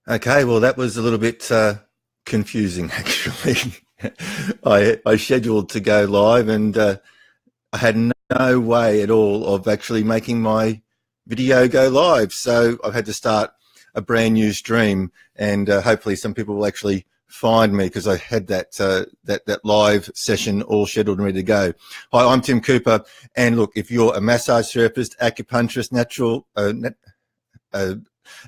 Okay, well, that was a little bit confusing, actually. I scheduled to go live, and I had no way at all of actually making my video go live. So I've had to start a brand new stream, and hopefully some people will actually find me because I had that live session all scheduled and ready to go. Hi, I'm Tim Cooper, and look, if you're a massage therapist, acupuncturist, uh,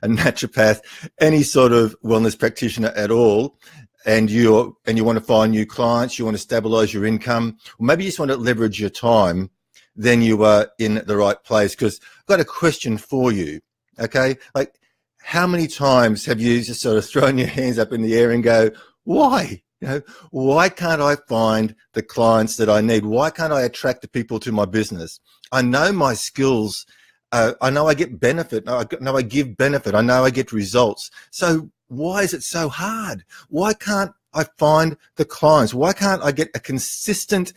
a naturopath, any sort of wellness practitioner at all, and you want to find new clients, you want to stabilize your income, or maybe you just want to leverage your time, then you are in the right place. Because I've got a question for you. Okay, like how many times have you just sort of thrown your hands up in the air and go, why? Why can't I find the clients that I need? Why can't I attract the people to my business? I know my skills. I know I get benefit. I know I give benefit. I know I get results. So why is it so hard? Why can't I find the clients? Why can't I get a consistent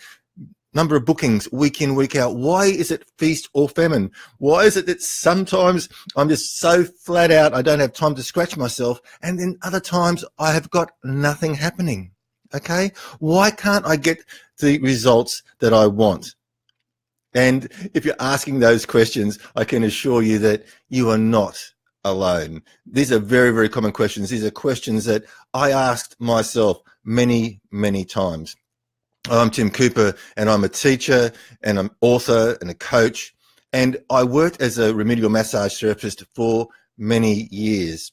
number of bookings week in, week out? Why is it feast or famine? Why is it that sometimes I'm just so flat out, I don't have time to scratch myself, and then other times I have got nothing happening? Okay? Why can't I get the results that I want? And if you're asking those questions, I can assure you that you are not alone. These are very, very common questions. These are questions that I asked myself many, many times. I'm Tim Cooper, and I'm a teacher and I'm author and a coach. And I worked as a remedial massage therapist for many years.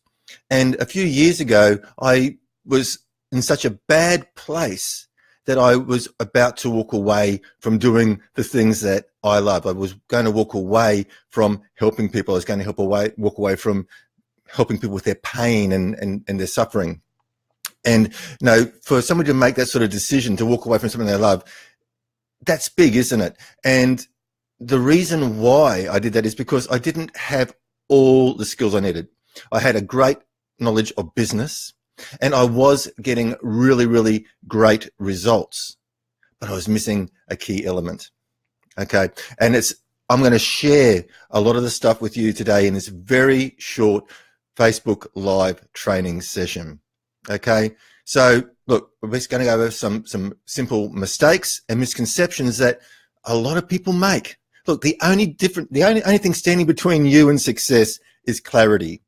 And a few years ago, I was in such a bad place that I was about to walk away from doing the things that I love. I was going to walk away from helping people. I was going to walk away from helping people with their pain and their suffering. And for somebody to make that sort of decision to walk away from something they love, that's big, isn't it? And the reason why I did that is because I didn't have all the skills I needed. I had a great knowledge of business, and I was getting really, really great results, but I was missing a key element. Okay. And I'm going to share a lot of the stuff with you today in this very short Facebook live training session. Okay. So look, we're just going to go over some simple mistakes and misconceptions that a lot of people make. Look, the only thing standing between you and success is clarity.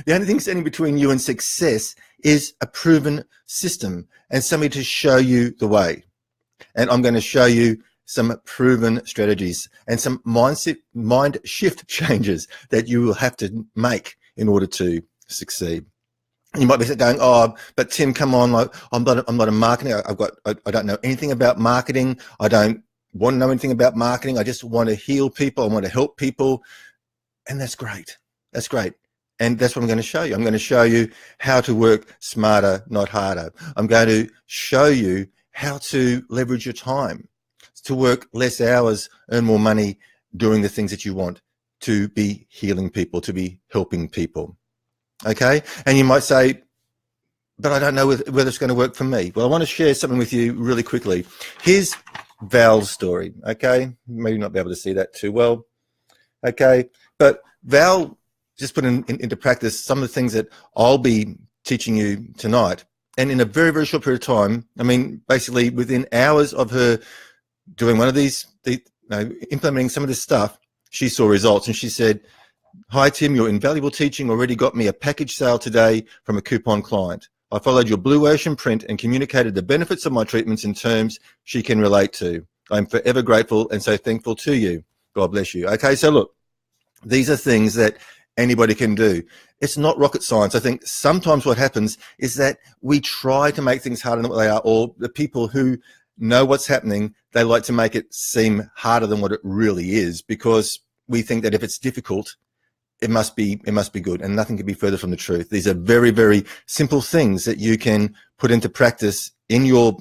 The only thing standing between you and success is a proven system and somebody to show you the way. And I'm going to show you some proven strategies and some mind shift changes that you will have to make in order to succeed. And you might be going, oh, but Tim, come on, like, I'm not a marketer. I don't know anything about marketing. I don't want to know anything about marketing. I just want to heal people. I want to help people. And that's great. That's great. And that's what I'm going to show you. I'm going to show you how to work smarter, not harder. I'm going to show you how to leverage your time, to work less hours, earn more money, doing the things that you want, to be healing people, to be helping people. Okay? And you might say, but I don't know whether it's going to work for me. Well, I want to share something with you really quickly. Here's Val's story. Okay? Maybe not be able to see that too well. Okay? But Val just put into practice some of the things that I'll be teaching you tonight. And in a very, very short period of time, I mean, basically within hours of her doing one of these, implementing some of this stuff, she saw results. And she said, hi, Tim, your invaluable teaching already got me a package sale today from a coupon client. I followed your Blue Ocean print and communicated the benefits of my treatments in terms she can relate to. I'm forever grateful and so thankful to you. God bless you. Okay, so look, these are things that anybody can do. It's not rocket science. I think sometimes what happens is that we try to make things harder than what they are, or the people who know what's happening, they like to make it seem harder than what it really is, because we think that if it's difficult, it must be good, and nothing could be further from the truth. These are very, very simple things that you can put into practice in your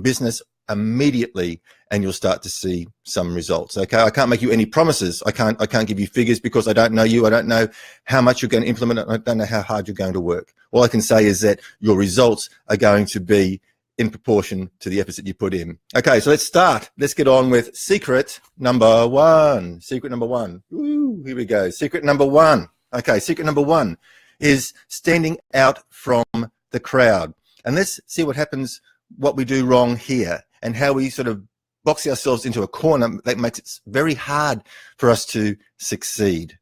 business immediately, and you'll start to see some results. Okay, I can't make you any promises. I can't give you figures because I don't know you. I don't know how much you're going to implement it. I don't know how hard you're going to work. All I can say is that your results are going to be in proportion to the efforts that you put in. Okay, so let's start. Let's get on with secret number one. Secret number one. Ooh, here we go. Secret number one. Okay, secret number one. is standing out from the crowd. And let's see what happens, what we do wrong here, and how we sort of box ourselves into a corner that makes it very hard for us to succeed.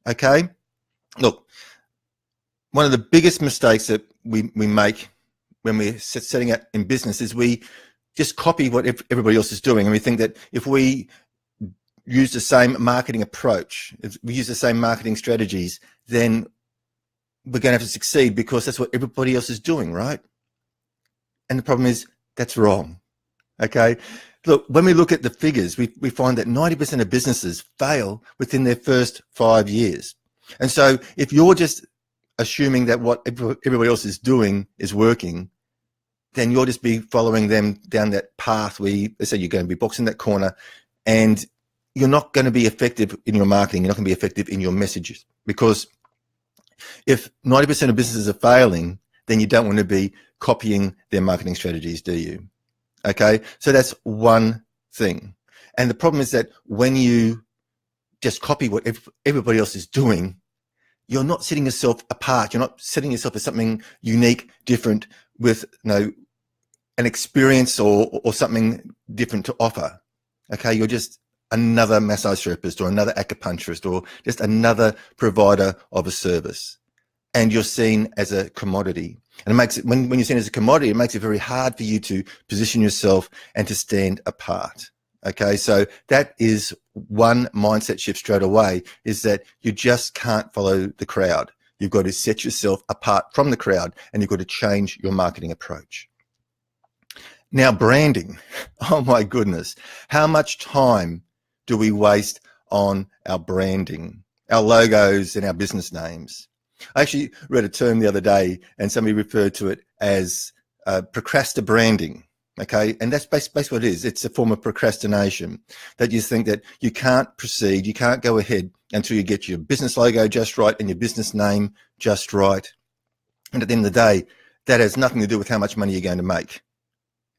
Okay? Look, one of the biggest mistakes that we make when we're setting out in business is we just copy what everybody else is doing. And we think that if we use the same marketing approach, if we use the same marketing strategies, then we're going to have to succeed because that's what everybody else is doing, right? And the problem is that's wrong. Okay? Look, when we look at the figures, we find that 90% of businesses fail within their first 5 years. And so if you're just assuming that what everybody else is doing is working, then you'll just be following them down that path where they say you're going to be boxing that corner, and you're not going to be effective in your marketing. You're not going to be effective in your messages, because if 90% of businesses are failing, then you don't want to be copying their marketing strategies, do you? Okay, so that's one thing. And the problem is that when you just copy what everybody else is doing, you're not setting yourself apart. You're not setting yourself as something unique, different, with an experience or something different to offer. Okay, you're just another massage therapist or another acupuncturist or just another provider of a service, and you're seen as a commodity. And it makes it, when you're seen as a commodity, it makes it very hard for you to position yourself and to stand apart. Okay, so that is one mindset shift straight away, is that you just can't follow the crowd. You've got to set yourself apart from the crowd, and you've got to change your marketing approach. Now, branding. Oh my goodness. How much time do we waste on our branding, our logos and our business names? I actually read a term the other day, and somebody referred to it as procrastinating. Okay, and that's basically what it is. It's a form of procrastination, that you think that you can't proceed, you can't go ahead until you get your business logo just right and your business name just right. And at the end of the day, that has nothing to do with how much money you're going to make.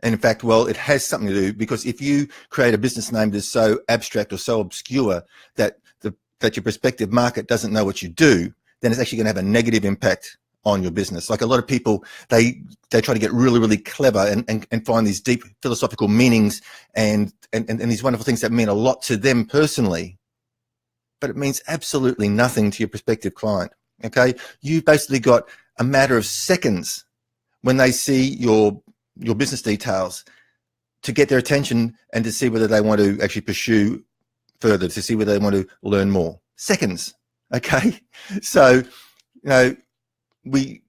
And in fact, well, it has something to do, because if you create a business name that is so abstract or so obscure that your prospective market doesn't know what you do, then it's actually going to have a negative impact on your business. Like a lot of people, they try to get really, really clever and find these deep philosophical meanings and these wonderful things that mean a lot to them personally, but it means absolutely nothing to your prospective client. Okay, you've basically got a matter of seconds when they see your business details to get their attention and to see whether they want to actually pursue further, to see whether they want to learn more. Seconds. Okay, so we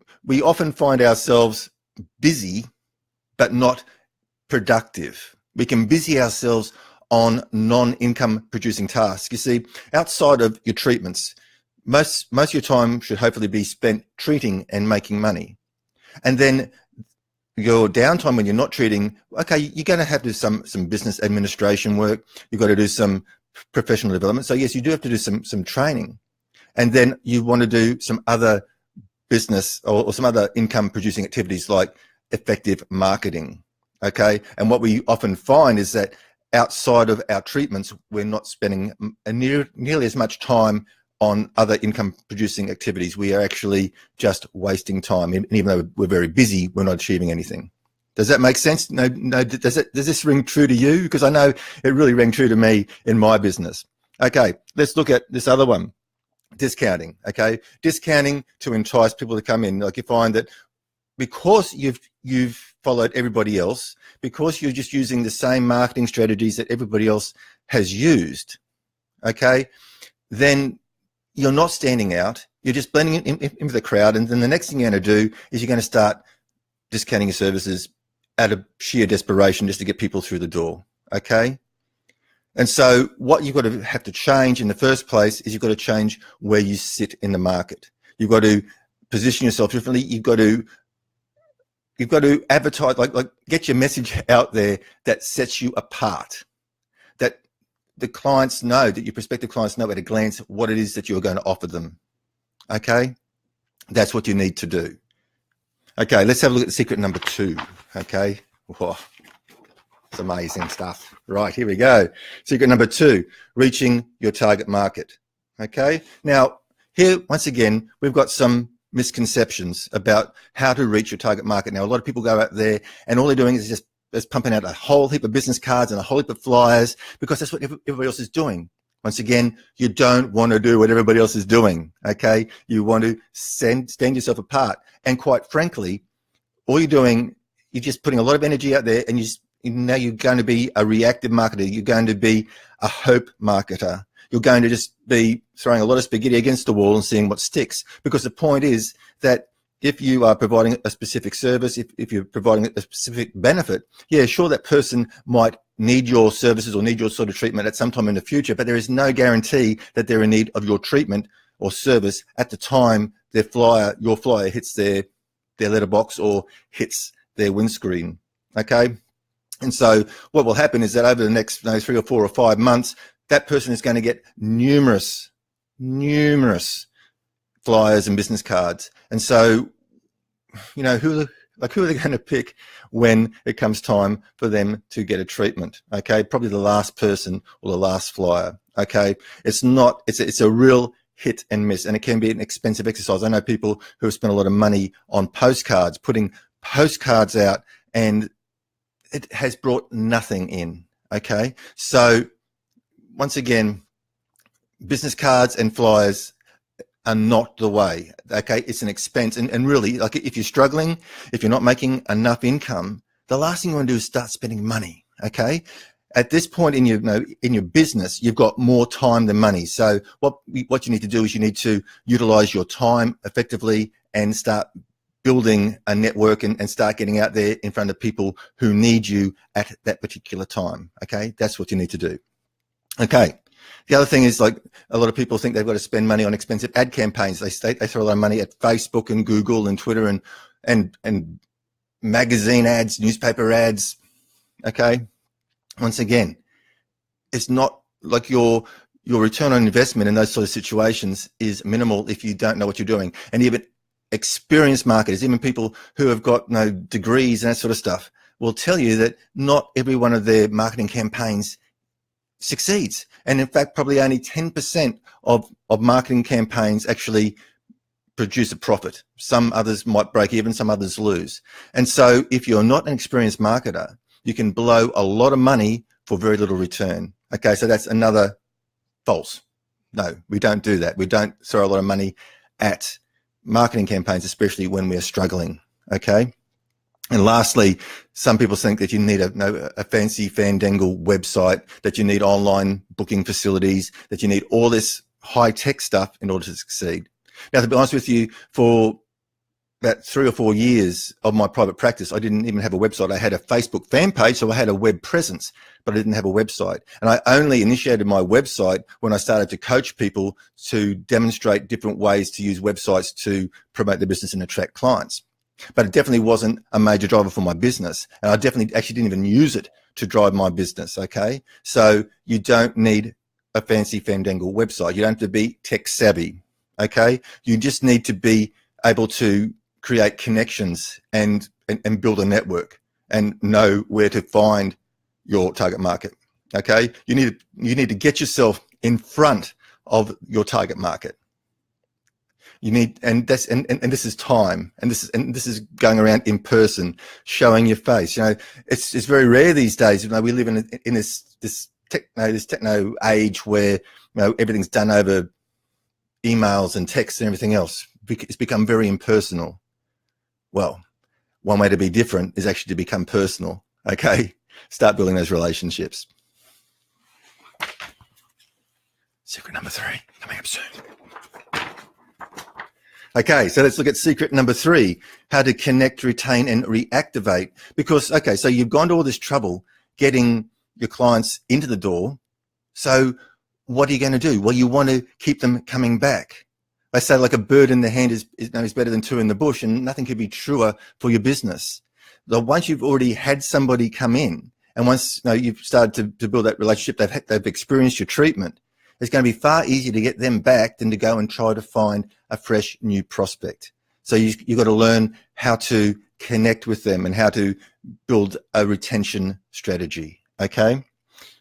often find ourselves busy but not productive. We can busy ourselves on non-income producing tasks. You see, outside of your treatments, most of your time should hopefully be spent treating and making money. And then your downtime when you're not treating, okay, you're going to have to do some business administration work. You've got to do some professional development. So yes, you do have to do some training. And then you want to do some other business or some other income producing activities like effective marketing. Okay. And what we often find is that outside of our treatments, we're not spending nearly as much time on other income producing activities. We are actually just wasting time. And even though we're very busy, we're not achieving anything. Does that make sense? No, does this ring true to you? Because I know it really rang true to me in my business. Okay. Let's look at this other one. Discounting. Okay. Discounting to entice people to come in. Like, you find that because you've followed everybody else, because you're just using the same marketing strategies that everybody else has used, okay, then you're not standing out. You're just blending into the crowd. And then the next thing you're going to do is you're going to start discounting your services out of sheer desperation just to get people through the door. Okay. And so what you've got to have to change in the first place is you've got to change where you sit in the market. You've got to position yourself differently. You've got to advertise, like get your message out there that sets you apart, that the clients know, that your prospective clients know at a glance what it is that you're going to offer them. Okay. That's what you need to do. Okay. Let's have a look at secret number 2. Okay. Whoa. It's amazing stuff. Right, here we go. Secret number 2, reaching your target market. Okay. Now, here, once again, we've got some misconceptions about how to reach your target market. Now, a lot of people go out there and all they're doing is just pumping out a whole heap of business cards and a whole heap of flyers because that's what everybody else is doing. Once again, you don't want to do what everybody else is doing, okay? You want to stand yourself apart. And quite frankly, all you're doing, you're just putting a lot of energy out there and now you're going to be a reactive marketer. You're going to be a hope marketer. You're going to just be throwing a lot of spaghetti against the wall and seeing what sticks. Because the point is that if you are providing a specific service, if you're providing a specific benefit, yeah, sure, that person might need your services or need your sort of treatment at some time in the future, but there is no guarantee that they're in need of your treatment or service at the time your flyer hits their letterbox or hits their windscreen, okay? And so what will happen is that over the next 3 or 4 or 5 months, that person is going to get numerous flyers and business cards. And so, who are they going to pick when it comes time for them to get a treatment? Okay, probably the last person or the last flyer. Okay, it's a real hit and miss, and it can be an expensive exercise. I know people who have spent a lot of money on postcards, putting postcards out, and it has brought nothing in. Okay, so once again, business cards and flyers are not the way. Okay, it's an expense, and really, like, if you're struggling, if you're not making enough income, the last thing you want to do is start spending money. Okay, at this point in your business, you've got more time than money. So what you need to do is you need to utilize your time effectively and start building a network and start getting out there in front of people who need you at that particular time. Okay, that's what you need to do. Okay. The other thing is, like, a lot of people think they've got to spend money on expensive ad campaigns. They throw a lot of money at Facebook and Google and Twitter and magazine ads, newspaper ads. Okay. Once again, it's not like your return on investment in those sort of situations is minimal if you don't know what you're doing. And even experienced marketers, even people who have got degrees and that sort of stuff, will tell you that not every one of their marketing campaigns succeeds. And in fact, probably only 10% of marketing campaigns actually produce a profit. Some others might break even, some others lose. And so if you're not an experienced marketer, you can blow a lot of money for very little return. Okay, so that's another false. No, we don't do that. We don't throw a lot of money at marketing campaigns, especially when we're struggling. Okay. And lastly, some people think that you need a fancy fandangle website, that you need online booking facilities, that you need all this high-tech stuff in order to succeed. Now, to be honest with you, for about 3 or 4 years of my private practice, I didn't even have a website. I had a Facebook fan page, so I had a web presence, but I didn't have a website. And I only initiated my website when I started to coach people to demonstrate different ways to use websites to promote their business and attract clients. But it definitely wasn't a major driver for my business. And I definitely actually didn't even use it to drive my business. Okay. So you don't need a fancy fandangle website. You don't have to be tech savvy. Okay. You just need to be able to create connections and build a network and know where to find your target market. Okay. You need to get yourself in front of your target market. You need, and this is time, and this is going around in person, showing your face. It's very rare these days. We live in this techno age where everything's done over emails and texts and everything else. It's become very impersonal. Well, one way to be different is actually to become personal. Okay, start building those relationships. Secret number 3 coming up soon. Okay, so let's look at secret number 3, how to connect, retain, and reactivate. Because, okay, so you've gone to all this trouble getting your clients into the door. So what are you going to do? Well, you want to keep them coming back. They say, like, a bird in the hand is better than 2 in the bush, and nothing could be truer for your business. So once you've already had somebody come in, and once you've started to build that relationship, they've experienced your treatment, it's going to be far easier to get them back than to go and try to find a fresh new prospect. So you've got to learn how to connect with them and how to build a retention strategy. Okay.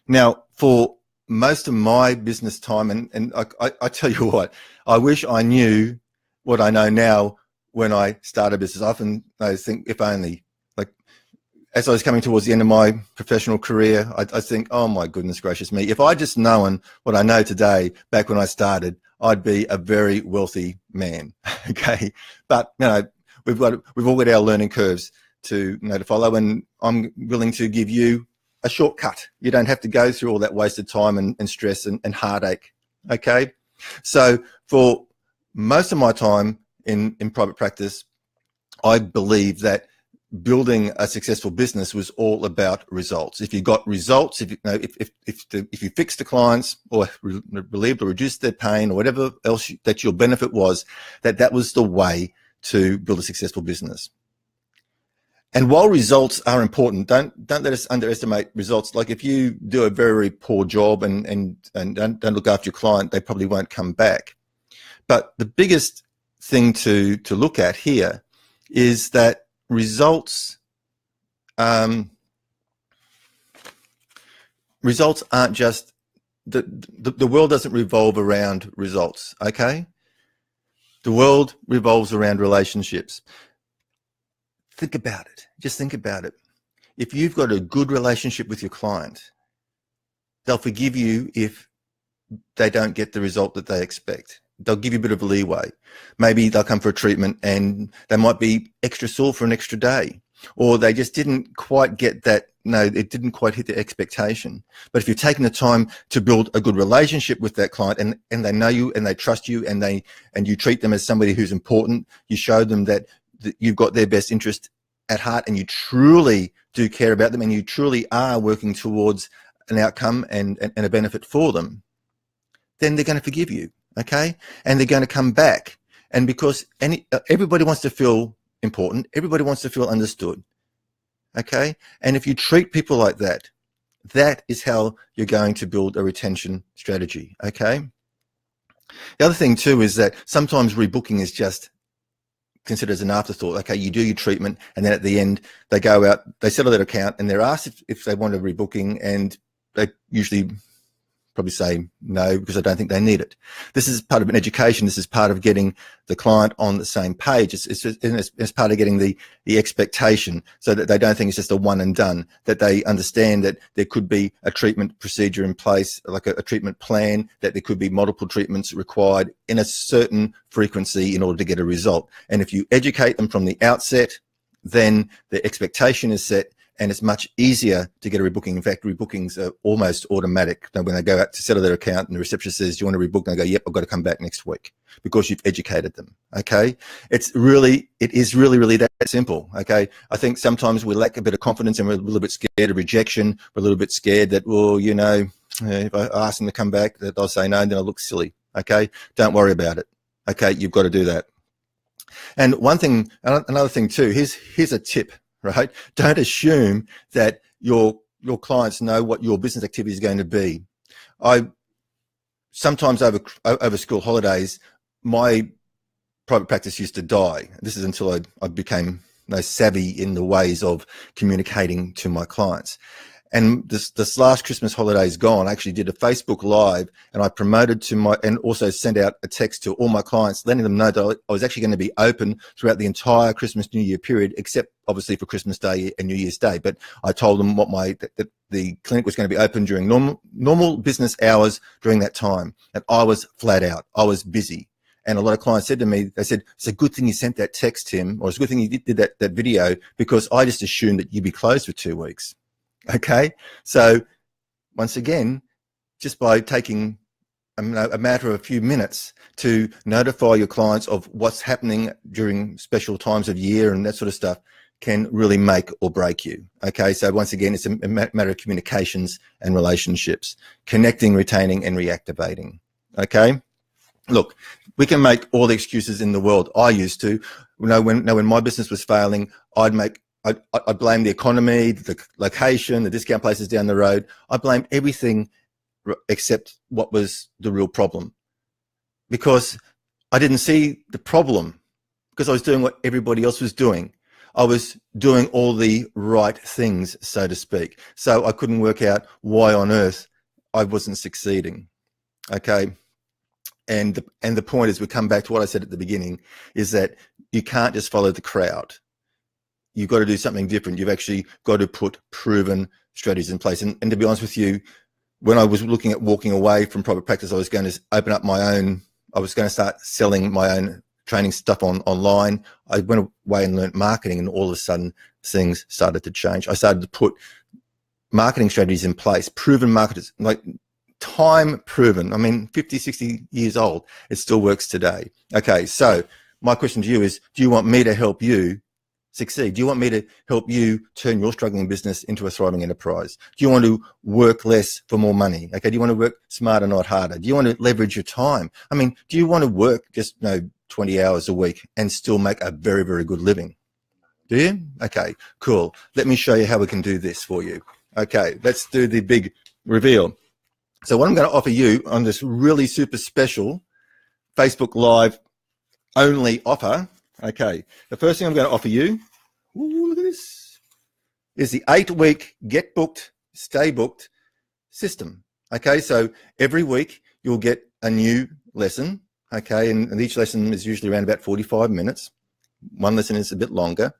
Now, for most of my business time, and I tell you what, I wish I knew what I know now when I started business. I often think, if only, like, as I was coming towards the end of my professional career, I think, oh my goodness gracious me, if I just known what I know today back when I started, I'd be a very wealthy man. Okay, but we've all got our learning curves to to follow, and I'm willing to give you a shortcut. You don't have to go through all that wasted time and stress and heartache. Okay, so for most of my time in private practice, I believe that building a successful business was all about results. If you got results, if you fixed the clients or relieved or reduced their pain or whatever else that your benefit was, that was the way to build a successful business. And while results are important, don't let us underestimate results. Like, if you do a very, very poor job and don't look after your client, they probably won't come back. But the biggest thing to look at here is that results aren't just the world doesn't revolve around results. Okay, the world revolves around relationships. Think about it. Just think about it. If you've got a good relationship with your client, they'll forgive you if they don't get the result that they expect. They'll give you a bit of leeway. Maybe they'll come for a treatment and they might be extra sore for an extra day, or they just didn't quite get that. No, it didn't quite hit the expectation. But if you've taken the time to build a good relationship with that client, and they know you and they trust you, and you treat them as somebody who's important, you show them that you've got their best interest at heart, and you truly do care about them, and you truly are working towards an outcome and a benefit for them, then they're going to forgive you. Okay, and they're going to come back. And because everybody wants to feel important, everybody wants to feel understood. Okay, and if you treat people like that, that is how you're going to build a retention strategy. Okay, the other thing too is that sometimes rebooking is just considered as an afterthought. Okay, you do your treatment, and then at the end they go out, they settle their account, and they're asked if they want a rebooking, and they usually probably say no, because I don't think they need it. This is part of an education. This is part of getting the client on the same page. It's part of getting the expectation, so that they don't think it's just a one and done, that they understand that there could be a treatment procedure in place, like a treatment plan, that there could be multiple treatments required in a certain frequency in order to get a result. And if you educate them from the outset, then the expectation is set, and it's much easier to get a rebooking. In fact, rebookings are almost automatic. When they go out to settle their account and the receptionist says, do you want to rebook? And they go, yep, I've got to come back next week, because you've educated them. Okay. It is really that simple. Okay. I think sometimes we lack a bit of confidence, and we're a little bit scared of rejection. We're a little bit scared that, well, if I ask them to come back, that they'll say no, and then I'll look silly. Okay. Don't worry about it. Okay. You've got to do that. And another thing too, here's a tip. Right? Don't assume that your clients know what your business activity is going to be. Sometimes over school holidays, my private practice used to die. This is until I became savvy in the ways of communicating to my clients. And this last Christmas holidays gone, I actually did a Facebook Live, and I promoted and also sent out a text to all my clients, letting them know that I was actually going to be open throughout the entire Christmas New Year period, except obviously for Christmas Day and New Year's Day. But I told them that the clinic was going to be open during normal business hours during that time. And I was flat out. I was busy. And a lot of clients said to me, they said, it's a good thing you sent that text, Tim, or it's a good thing you did that video, because I just assumed that you'd be closed for 2 weeks. Okay, so once again, just by taking a matter of a few minutes to notify your clients of what's happening during special times of year and that sort of stuff can really make or break you. Okay, so once again, it's a matter of communications and relationships, connecting, retaining, and reactivating. Okay, look, we can make all the excuses in the world. I used to, when my business was failing, I blame the economy, the location, the discount places down the road. I blame everything except what was the real problem, because I didn't see the problem, because I was doing what everybody else was doing. I was doing all the right things, so to speak. So I couldn't work out why on earth I wasn't succeeding. Okay. And the point is, we come back to what I said at the beginning, is that you can't just follow the crowd. You've got to do something different. You've actually got to put proven strategies in place. And to be honest with you, when I was looking at walking away from private practice, I was going to open up my own, I was going to start selling my own training stuff online. I went away and learned marketing, and all of a sudden things started to change. I started to put marketing strategies in place, proven marketers, like time proven. I mean, 50, 60 years old, it still works today. Okay, so my question to you is, do you want me to help you succeed? Do you want me to help you turn your struggling business into a thriving enterprise? Do you want to work less for more money? Okay, do you want to work smarter, not harder? Do you want to leverage your time? I mean, do you want to work just 20 hours a week and still make a very, very good living? Do you? Okay, cool. Let me show you how we can do this for you. Okay, let's do the big reveal. So what I'm going to offer you on this really super special Facebook Live only offer, okay, the first thing I'm going to offer you, ooh, look at this, is the 8-week Get Booked, Stay Booked system. Okay, so every week you'll get a new lesson, okay, and each lesson is usually around about 45 minutes. One lesson is a bit longer.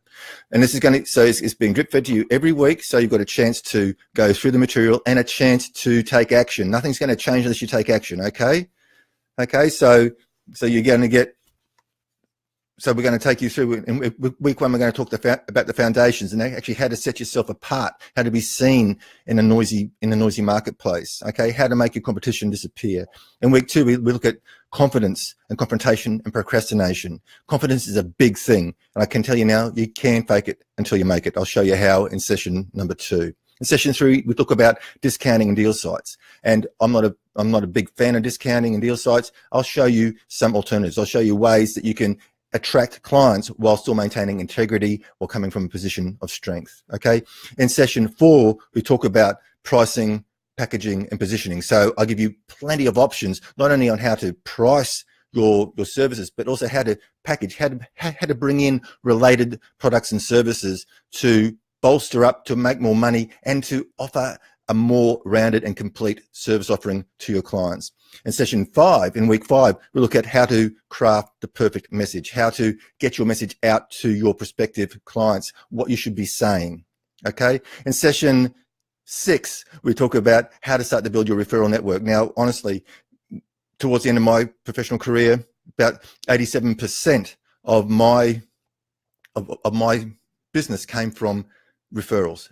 And this is going to, so it's being drip fed to you every week. So you've got a chance to go through the material and a chance to take action. Nothing's going to change unless you take action. Okay. Okay. So you're going to get, so we're going to take you through in week 1. We're going to talk about the foundations and actually how to set yourself apart, how to be seen in a noisy marketplace. Okay. How to make your competition disappear. In week 2, we look at confidence and confrontation and procrastination. Confidence is a big thing. And I can tell you now, you can fake it until you make it. I'll show you how in session number 2. In session 3, we talk about discounting and deal sites. And I'm not a big fan of discounting and deal sites. I'll show you some alternatives. I'll show you ways that you can attract clients while still maintaining integrity or coming from a position of strength. Okay. In session 4, we talk about pricing, packaging, and positioning. So I'll give you plenty of options, not only on how to price your services, but also how to package, how to bring in related products and services to bolster up, to make more money, and to offer a more rounded and complete service offering to your clients. In session 5, in week 5, we look at how to craft the perfect message, how to get your message out to your prospective clients, what you should be saying. Okay. In session 6, we talk about how to start to build your referral network. Now, honestly, towards the end of my professional career, about 87% of my business came from referrals.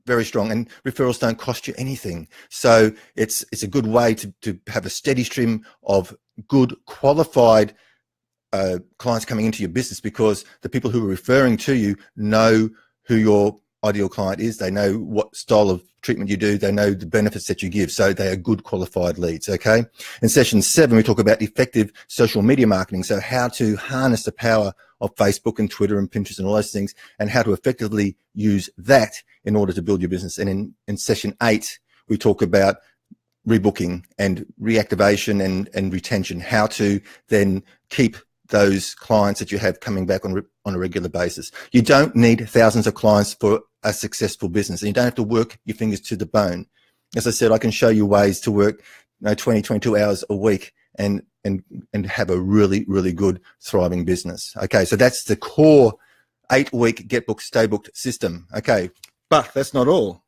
Very strong, and referrals don't cost you anything. So it's a good way to have a steady stream of good qualified clients coming into your business, because the people who are referring to you know who your ideal client is. They know what style of treatment you do. They know the benefits that you give. So they are good qualified leads. Okay. In session 7, we talk about effective social media marketing. So how to harness the power of Facebook and Twitter and Pinterest and all those things, and how to effectively use that in order to build your business. And in session 8, we talk about rebooking and reactivation and retention, how to then keep those clients that you have coming back on a regular basis. You don't need thousands of clients for a successful business, and you don't have to work your fingers to the bone. As I said, I can show you ways to work 20, 22 hours a week and have a really, really good, thriving business. Okay, so that's the core 8-week Get Booked, Stay Booked system. Okay, but that's not all.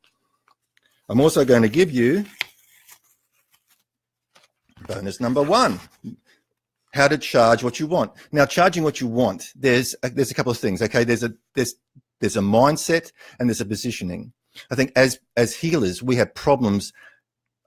I'm also going to give you bonus number 1. How to charge what you want. Now, charging what you want, there's a couple of things. Okay, there's a mindset and there's a positioning. I think as healers, we have problems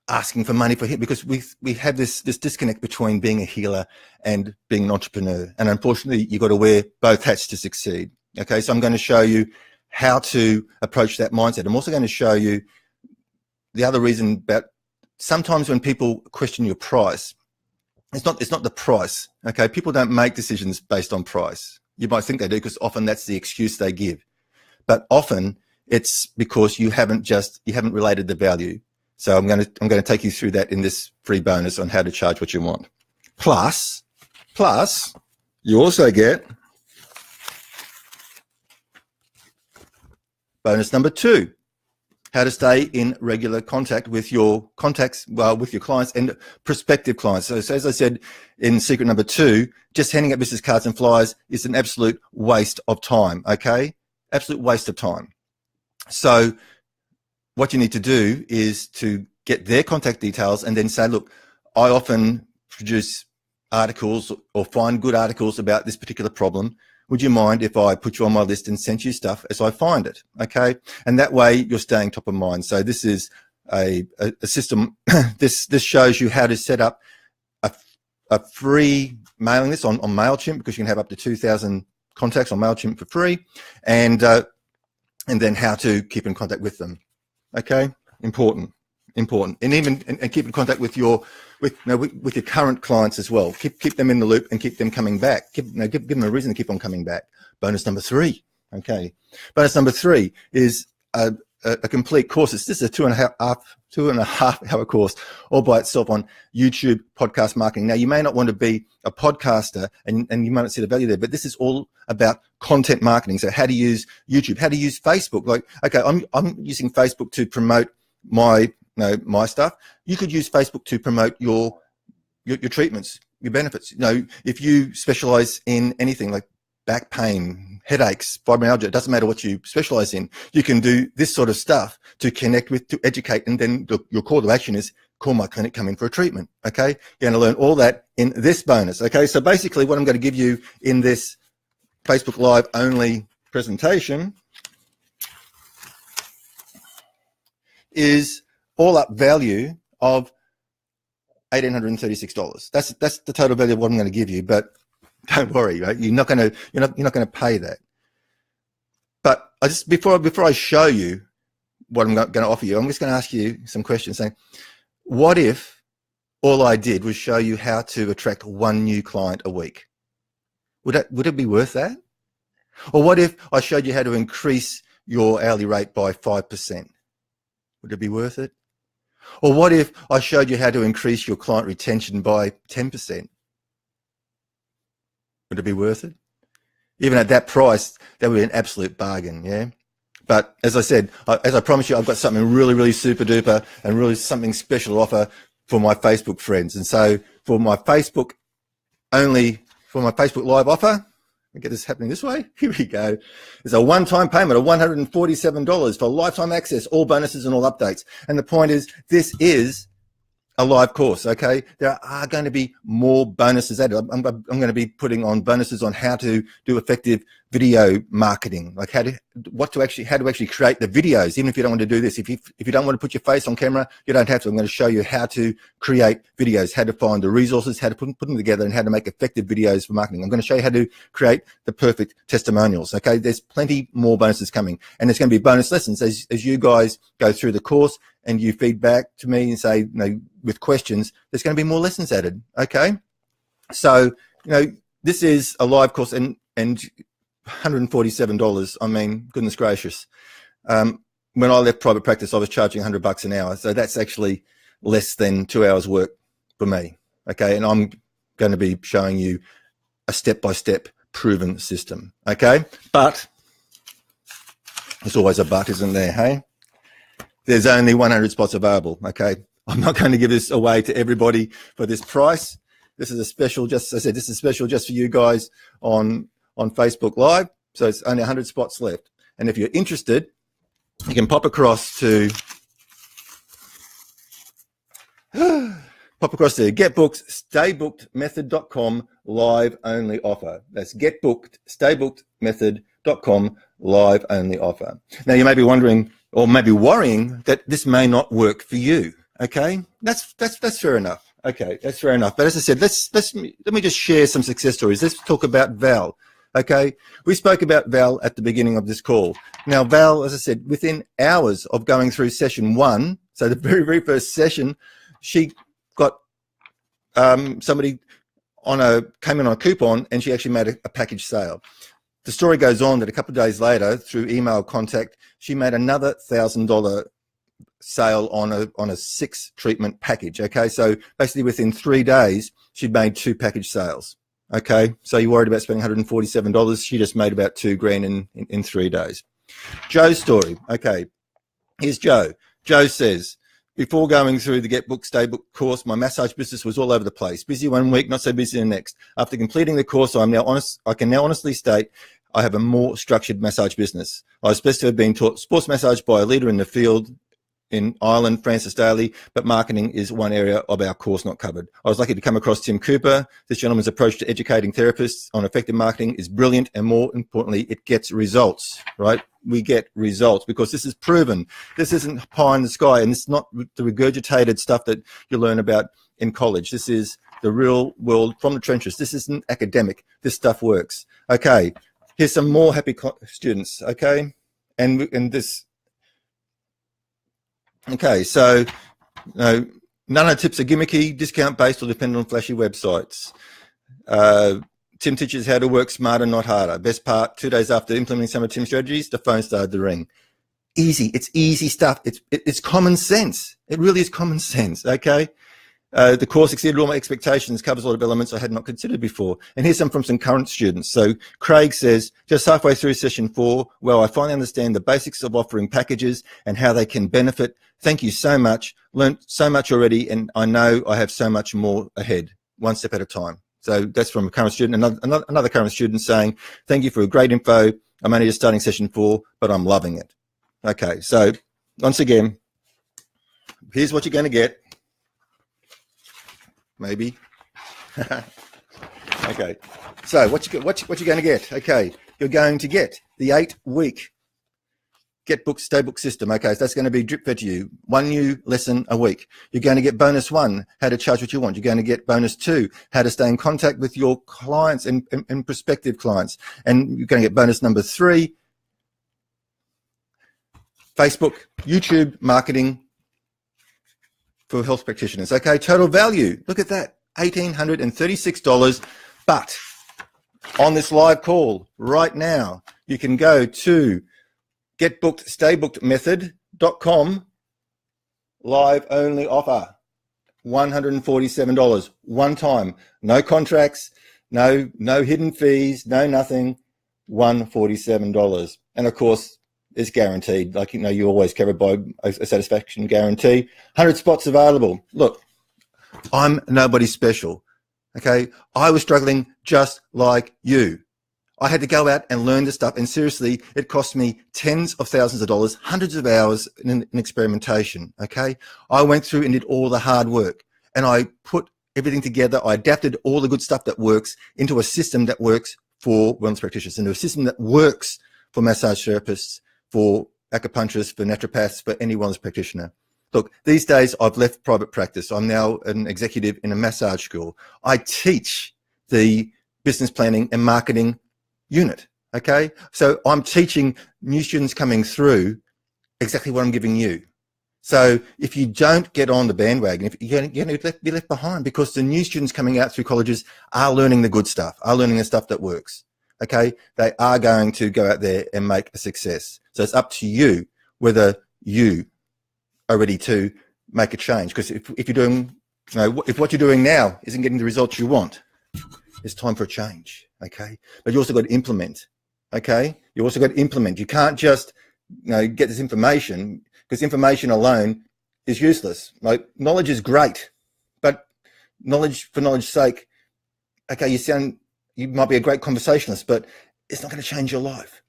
asking for money for because we have this disconnect between being a healer and being an entrepreneur. And unfortunately, you've got to wear both hats to succeed. Okay, so I'm going to show you how to approach that mindset. I'm also going to show you the other reason about sometimes when people question your price, it's not the price. Okay, people don't make decisions based on price. You might think they do because often that's the excuse they give, but often it's because you haven't related the value. So I'm going to take you through that in this free bonus on how to charge what you want. Plus you also get bonus number 2, how to stay in regular contact with your contacts, with your clients and prospective clients. So as I said in secret number 2, just handing out business cards and flyers is an absolute waste of time, okay? Absolute waste of time. So what you need to do is to get their contact details and then say, look, I often produce articles or find good articles about this particular problem. Would you mind if I put you on my list and send you stuff as I find it? Okay. And that way you're staying top of mind. So this is a system. This shows you how to set up a free mailing list on MailChimp, because you can have up to 2,000 contacts on MailChimp for free, and then how to keep in contact with them. Okay. Important. And even and keep in contact with your current clients as well. Keep them in the loop and keep them coming back. Give them a reason to keep on coming back. Bonus number 3. Okay. Bonus number 3 is a complete course. This is a 2.5 hour course all by itself on YouTube podcast marketing. Now, you may not want to be a podcaster and you might not see the value there, but this is all about content marketing. So how to use YouTube, how to use Facebook. Like, okay, I'm using Facebook to promote my stuff. You could use Facebook to promote your treatments, your benefits. If you specialize in anything like back pain, headaches, fibromyalgia, it doesn't matter what you specialize in. You can do this sort of stuff to connect with, to educate, and then your call to action is call my clinic, come in for a treatment. Okay. You're going to learn all that in this bonus. Okay. So basically what I'm going to give you in this Facebook Live only presentation is all up value of $1,836. That's the total value of what I'm going to give you, but don't worry, right? You're not going to pay that. But before I show you what I'm going to offer you, I'm just going to ask you some questions saying, what if all I did was show you how to attract 1 new client a week? Would it be worth that? Or what if I showed you how to increase your hourly rate by 5%? Would it be worth it? Or what if I showed you how to increase your client retention by 10%? Would it be worth it? Even at that price, that would be an absolute bargain, yeah? But as I said, as I promised you, I've got something really, really super duper and really something special to offer for my Facebook friends. And so for my Facebook Live offer, we get this happening this way. Here we go. There's a one-time payment of $147 for lifetime access, all bonuses and all updates. And the point is, this is a live course, okay? There are going to be more bonuses added. I'm going to be putting on bonuses on how to do effective video marketing, like how to actually create the videos, even if you don't want to do this. If you don't want to put your face on camera, you don't have to. I'm going to show you how to create videos, how to find the resources, how to put them together, and how to make effective videos for marketing. I'm going to show you how to create the perfect testimonials, okay? There's plenty more bonuses coming, and there's going to be bonus lessons as you guys go through the course and you feedback to me and say, with questions, there's going to be more lessons added, okay? So, this is a live course and $147. I mean, goodness gracious. When I left private practice, I was charging $100 an hour. So that's actually less than 2 hours work for me, okay? And I'm going to be showing you a step-by-step proven system, okay? But there's always a but, isn't there, hey? There's only 100 spots available, okay? I'm not going to give this away to everybody for this price. This is a special, this is special just for you guys on Facebook Live. So it's only 100 spots left. And if you're interested, you can pop across to getbookedstaybookedmethod.com live only offer. That's getbookedstaybookedmethod.com live only offer. Now you may be wondering, or maybe worrying, that this may not work for you. Okay, that's fair enough. Okay, that's fair enough. But as I said, let me just share some success stories. Let's talk about Val. Okay, we spoke about Val at the beginning of this call. Now, Val, as I said, within hours of going through session 1, so the very, very first session, she got somebody came in on a coupon, and she actually made a package sale. The story goes on that a couple of days later, through email contact, she made another $1,000 sale on a 6 treatment package. Okay, so basically within 3 days, she'd made 2 package sales. Okay, so you're worried about spending $147. She just made about $2,000 in 3 days. Joe's story. Okay, Here's Joe. Joe says, before going through the Get Booked, Stay Booked course, my massage business was all over the place. Busy one week, not so busy the next. After completing the course, I can now honestly state I have a more structured massage business. I was blessed to have been taught sports massage by a leader in the field in Ireland, Francis Daly, but marketing is one area of our course not covered. I was lucky to come across Tim Cooper. This gentleman's approach to educating therapists on effective marketing is brilliant, and more importantly, it gets results, right? We get results because this is proven. This isn't pie in the sky, and it's not the regurgitated stuff that you learn about in college. This is the real world from the trenches. This isn't academic. This stuff works. Okay, here's some more happy students, okay? And this... Okay, so none of the tips are gimmicky, discount-based, or dependent on flashy websites. Tim teaches how to work smarter, not harder. Best part, 2 days after implementing some of Tim's strategies, the phone started to ring. Easy. It's easy stuff. It's common sense. It really is common sense, okay? The course exceeded all my expectations, covers a lot of elements I had not considered before. And here's some from some current students. So Craig says, just halfway through session 4, well, I finally understand the basics of offering packages and how they can benefit. Thank you so much. Learned so much already, and I know I have so much more ahead, one step at a time. So that's from a current student. Another current student saying, thank you for a great info. I'm only just starting session 4, but I'm loving it. Okay, so once again, here's what you're going to get. Maybe. Okay, so what you going to get? Okay, you're going to get the 8-week Get Booked, Stay Booked system. Okay, so that's going to be drip fed to you. 1 new lesson a week. You're going to get bonus 1, how to charge what you want. You're going to get bonus 2, how to stay in contact with your clients and prospective clients. And you're going to get bonus number 3, Facebook, YouTube marketing for health practitioners. Okay, total value. Look at that, $1,836. But on this live call right now, you can go to getbookedstaybookedmethod.com, live only offer, $147, one time, no contracts, no hidden fees, no nothing, $147. And of course, it's guaranteed. Like, you know, you're always covered by a satisfaction guarantee. 100 spots available. Look, I'm nobody special. Okay, I was struggling just like you. I had to go out and learn this stuff, and seriously, it cost me tens of thousands of dollars, hundreds of hours in experimentation, okay? I went through and did all the hard work, and I put everything together. I adapted all the good stuff that works into a system that works for wellness practitioners, into a system that works for massage therapists, for acupuncturists, for naturopaths, for any wellness practitioner. Look, these days I've left private practice. I'm now an executive in a massage school. I teach the business planning and marketing unit, okay? So I'm teaching new students coming through exactly what I'm giving you. So if you don't get on the bandwagon, if you're going to be left behind, because the new students coming out through colleges are learning the good stuff, are learning the stuff that works, okay? They are going to go out there and make a success. So it's up to you whether you are ready to make a change. Because if you're doing, you know, if what you're doing now isn't getting the results you want, it's time for a change, okay? But you also got to implement, okay? You also got to implement. You can't just, you know, get this information, because information alone is useless. Like, knowledge is great, but knowledge for knowledge's sake, okay, you might be a great conversationalist, but it's not going to change your life.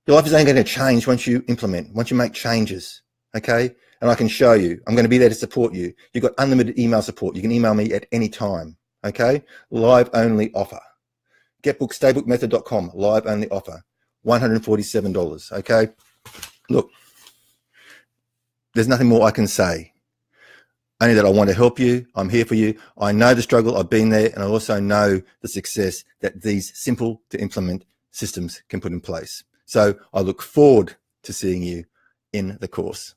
Your life is only going to change once you implement, once you make changes, okay? And I can show you. I'm going to be there to support you. You've got unlimited email support. You can email me at any time, okay? Live only offer. Getbookedstaybookedmethod.com, live only offer, $147, okay? Look, there's nothing more I can say. Only that I want to help you. I'm here for you. I know the struggle. I've been there, and I also know the success that these simple to implement systems can put in place. So I look forward to seeing you in the course.